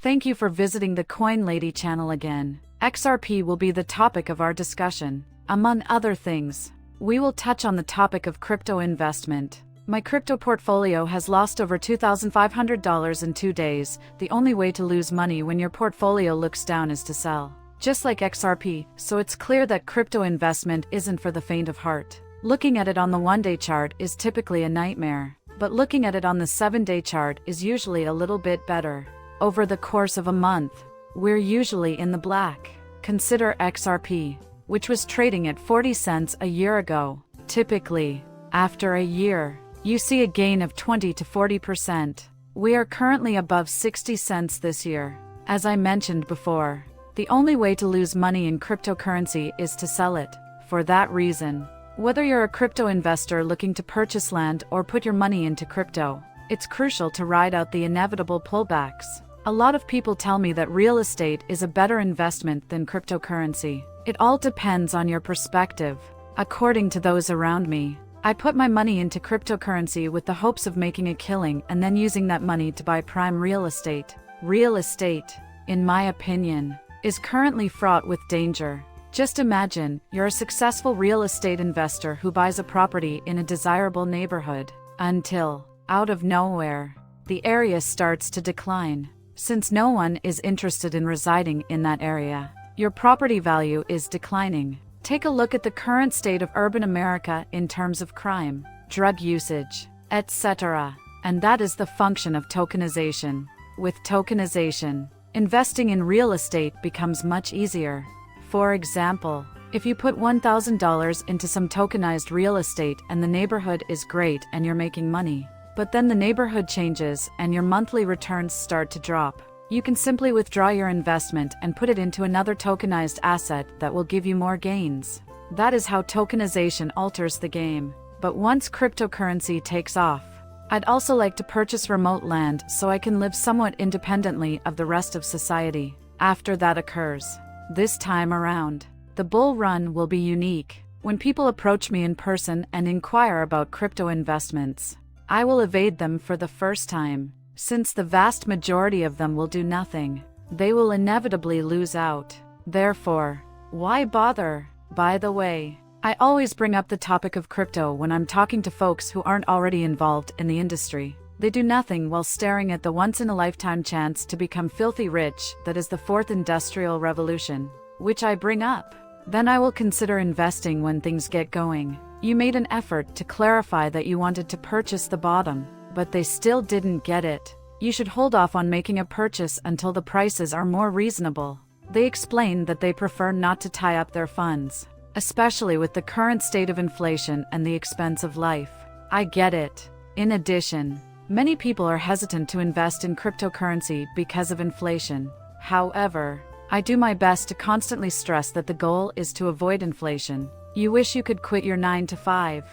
Thank you for visiting the Coin Lady channel again. XRP will be the topic of our discussion. Among other things, we will touch on the topic of crypto investment. My crypto portfolio has lost over $2,500 in 2 days. The only way to lose money when your portfolio looks down is to sell. Just like XRP, so it's clear that crypto investment isn't for the faint of heart. Looking at it on the 1-day chart is typically a nightmare, but looking at it on the 7-day chart is usually a little bit better. Over the course of a month, we're usually in the black. Consider XRP, which was trading at 40 cents a year ago. Typically, after a year, you see a gain of 20 to 40%. We are currently above 60 cents this year. As I mentioned before, the only way to lose money in cryptocurrency is to sell it. For that reason, whether you're a crypto investor looking to purchase land or put your money into crypto, it's crucial to ride out the inevitable pullbacks. A lot of people tell me that real estate is a better investment than cryptocurrency. It all depends on your perspective. According to those around me, I put my money into cryptocurrency with the hopes of making a killing and then using that money to buy prime real estate. Real estate, in my opinion, is currently fraught with danger. Just imagine, you're a successful real estate investor who buys a property in a desirable neighborhood, until, out of nowhere, the area starts to decline. Since no one is interested in residing in that area, your property value is declining. Take a look at the current state of urban America in terms of crime, drug usage, etc. And that is the function of tokenization. With tokenization, investing in real estate becomes much easier. For example, if you put $1,000 into some tokenized real estate and the neighborhood is great and you're making money, but then the neighborhood changes and your monthly returns start to drop, you can simply withdraw your investment and put it into another tokenized asset that will give you more gains. That is how tokenization alters the game. But once cryptocurrency takes off, I'd also like to purchase remote land so I can live somewhat independently of the rest of society. After that occurs, this time around, the bull run will be unique. When people approach me in person and inquire about crypto investments, I will evade them for the first time. Since the vast majority of them will do nothing, they will inevitably lose out. Therefore, why bother? By the way, I always bring up the topic of crypto when I'm talking to folks who aren't already involved in the industry. They do nothing while staring at the once-in-a-lifetime chance to become filthy rich that is the fourth industrial revolution, which I bring up. Then I will consider investing when things get going. You made an effort to clarify that you wanted to purchase the bottom, but they still didn't get it. You should hold off on making a purchase until the prices are more reasonable. They explain that they prefer not to tie up their funds, especially with the current state of inflation and the expense of life. I get it. In addition, many people are hesitant to invest in cryptocurrency because of inflation. However, I do my best to constantly stress that the goal is to avoid inflation. You wish you could quit your 9-to-5.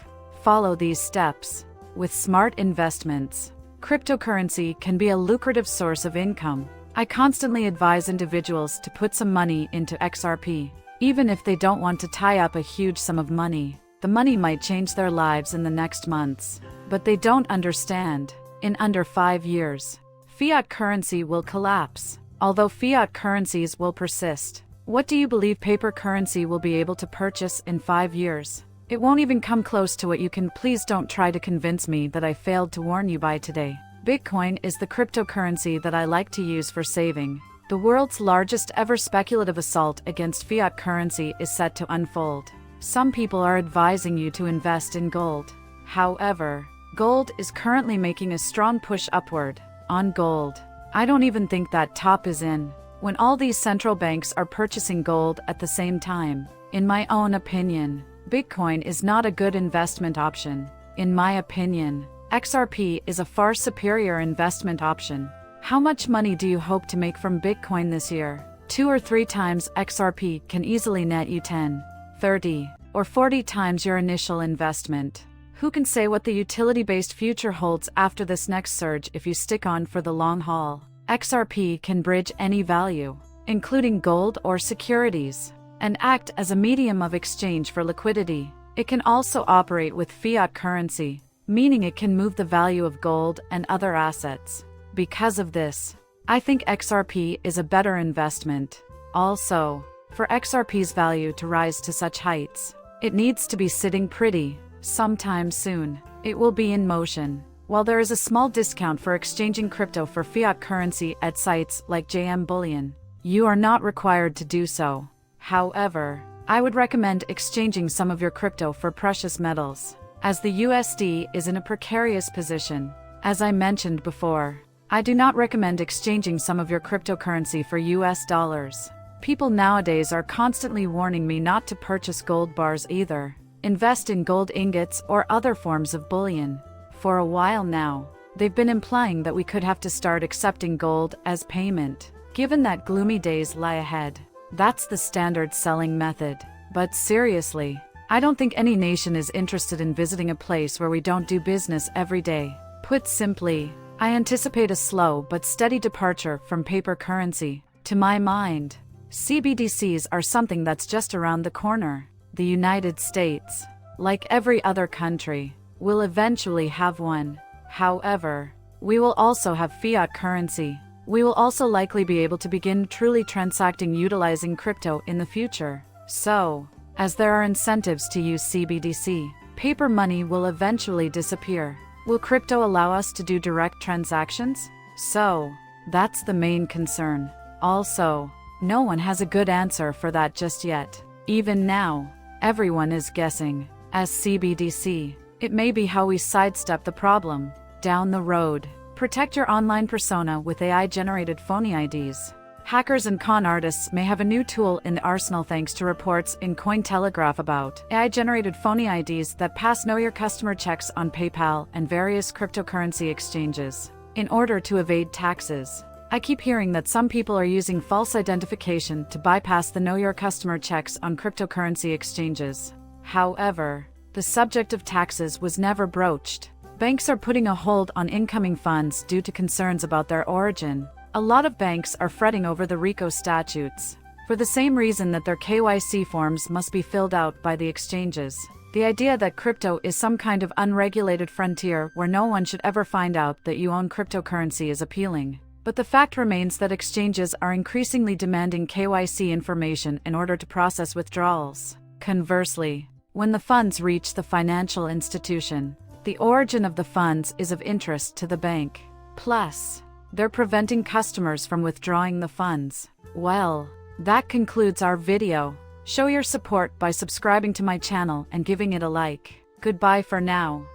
Follow these steps. With smart investments, cryptocurrency can be a lucrative source of income. I constantly advise individuals to put some money into XRP. Even if they don't want to tie up a huge sum of money, the money might change their lives in the next months. But they don't understand. In under 5 years, fiat currency will collapse, although fiat currencies will persist. What do you believe paper currency will be able to purchase in 5 years? It won't even come close to what you can. Please don't try to convince me that I failed to warn you by today. Bitcoin is the cryptocurrency that I like to use for saving. The world's largest ever speculative assault against fiat currency is set to unfold. Some people are advising you to invest in gold. However, gold is currently making a strong push upward. On gold, I don't even think that top is in. When all these central banks are purchasing gold at the same time, in my own opinion, Bitcoin is not a good investment option. In my opinion, XRP is a far superior investment option. How much money do you hope to make from Bitcoin this year? 2 or 3 times XRP can easily net you 10, 30, or 40 times your initial investment. Who can say what the utility-based future holds after this next surge if you stick on for the long haul? XRP can bridge any value, including gold or securities, and act as a medium of exchange for liquidity. It can also operate with fiat currency, meaning it can move the value of gold and other assets. Because of this, I think XRP is a better investment. Also, for XRP's value to rise to such heights, it needs to be sitting pretty. Sometime soon, it will be in motion. While there is a small discount for exchanging crypto for fiat currency at sites like JM Bullion, you are not required to do so. However, I would recommend exchanging some of your crypto for precious metals, as the USD is in a precarious position. As I mentioned before, I do not recommend exchanging some of your cryptocurrency for US dollars. People nowadays are constantly warning me not to purchase gold bars either. Invest in gold ingots or other forms of bullion. For a while now, they've been implying that we could have to start accepting gold as payment, given that gloomy days lie ahead. That's the standard selling method. But seriously, I don't think any nation is interested in visiting a place where we don't do business every day. Put simply, I anticipate a slow but steady departure from paper currency. To my mind, CBDCs are something that's just around the corner. The United States, like every other country, will eventually have one. However, we will also have fiat currency. We will also likely be able to begin truly transacting utilizing crypto in the future. So, as there are incentives to use CBDC, paper money will eventually disappear. Will crypto allow us to do direct transactions? So, that's the main concern. Also, no one has a good answer for that just yet. Even now, everyone is guessing. As CBDC, it may be how we sidestep the problem. Down the road, protect your online persona with AI-generated phony IDs. Hackers and con artists may have a new tool in the arsenal thanks to reports in Cointelegraph about AI-generated phony IDs that pass Know Your Customer checks on PayPal and various cryptocurrency exchanges in order to evade taxes. I keep hearing that some people are using false identification to bypass the Know Your Customer checks on cryptocurrency exchanges. However, the subject of taxes was never broached. Banks are putting a hold on incoming funds due to concerns about their origin. A lot of banks are fretting over the RICO statutes, for the same reason that their KYC forms must be filled out by the exchanges. The idea that crypto is some kind of unregulated frontier where no one should ever find out that you own cryptocurrency is appealing. But the fact remains that exchanges are increasingly demanding KYC information in order to process withdrawals. Conversely, when the funds reach the financial institution, the origin of the funds is of interest to the bank. Plus, they're preventing customers from withdrawing the funds. Well, that concludes our video. Show your support by subscribing to my channel and giving it a like. Goodbye for now.